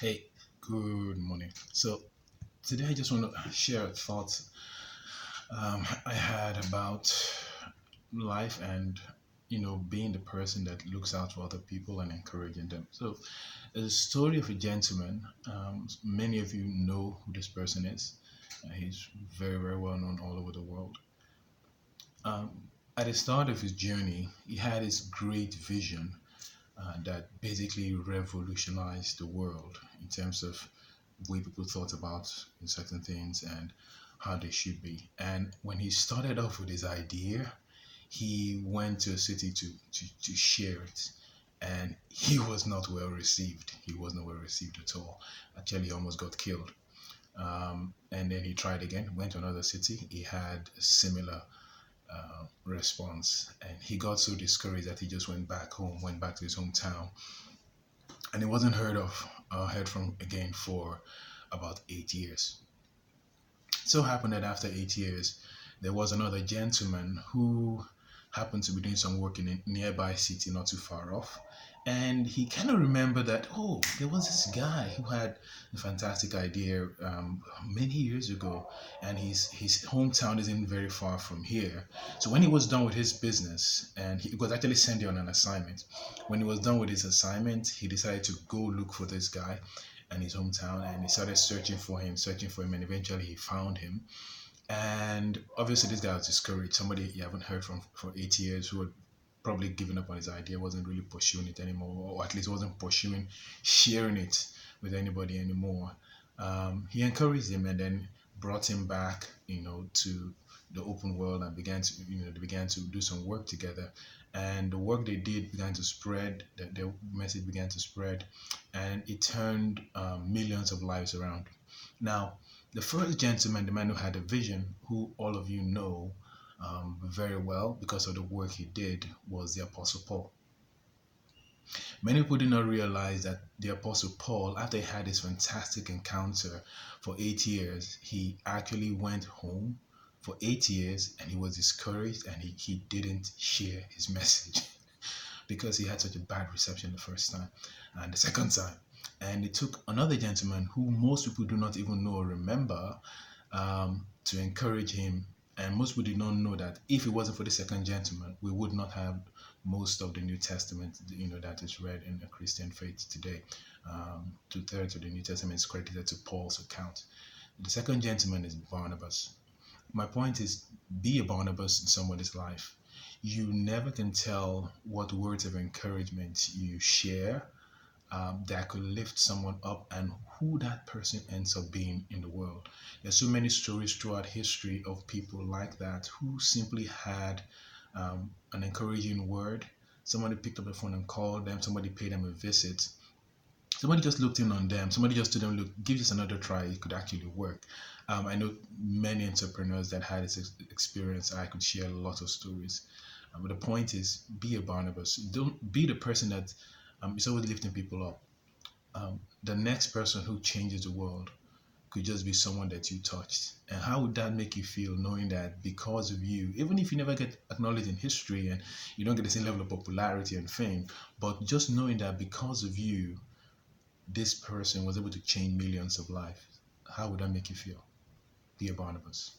Hey, good morning. So today I just want to share a thought I had about life and being the person that looks out for other people and encouraging them. So there's a story of a gentleman. Many of you know who this person is. He's very well known all over the world. At the start of his journey, he had this great vision that basically revolutionized the world in terms of way people thought about certain things and how they should be. And when he started off with his idea, he went to a city to share it. And he was not well received. He was not well received at all. Actually, he almost got killed. And then he tried again, went to another city. He had a similar response. And he got so discouraged that he just went back home, went back to his hometown. And he wasn't heard from again for about 8 years. So happened that after 8 years, there was another gentleman who happened to be doing some work in a nearby city not too far off. And he kind of remembered that, oh, there was this guy who had a fantastic idea many years ago, and his hometown isn't very far from here. So when he was done with his business, and he was actually sent there on an assignment, when he was done with his assignment, he decided to go look for this guy in his hometown, and he started searching for him, and eventually he found him. And obviously, this guy was discouraged. Somebody you haven't heard from for 8 years, who had probably given up on his idea, wasn't really pursuing it anymore, or at least wasn't pursuing sharing it with anybody anymore. He encouraged him and then brought him back, to the open world, and they began to do some work together. And the work they did began to spread. The message began to spread, and it turned millions of lives around. Now, the first gentleman, the man who had a vision, who all of you know very well because of the work he did, was the Apostle Paul. Many people did not realize that the Apostle Paul, after he had this fantastic encounter for 8 years, he actually went home for 8 years and he was discouraged and he didn't share his message because he had such a bad reception the first time and the second time. And it took another gentleman who most people do not even know or remember to encourage him. And most people did not know that if it wasn't for the second gentleman, we would not have most of the New Testament, that is read in the Christian faith today. Two-thirds of the New Testament is credited to Paul's account. The second gentleman is Barnabas. My point is, be a Barnabas in somebody's life. You never can tell what words of encouragement you share that could lift someone up and who that person ends up being in the world. There's so many stories throughout history of people like that who simply had an encouraging word. Somebody picked up the phone and called them. Somebody paid them a visit. Somebody just looked in on them. Somebody just told them, look, give this another try. It could actually work. I know many entrepreneurs that had this experience. I could share a lot of stories. But the point is, be a Barnabas. Don't be the person that is always lifting people up. The next person who changes the world could just be someone that you touched. And how would that make you feel knowing that because of you, even if you never get acknowledged in history and you don't get the same level of popularity and fame, but just knowing that because of you, this person was able to change millions of lives, how would that make you feel? Be a Barnabas.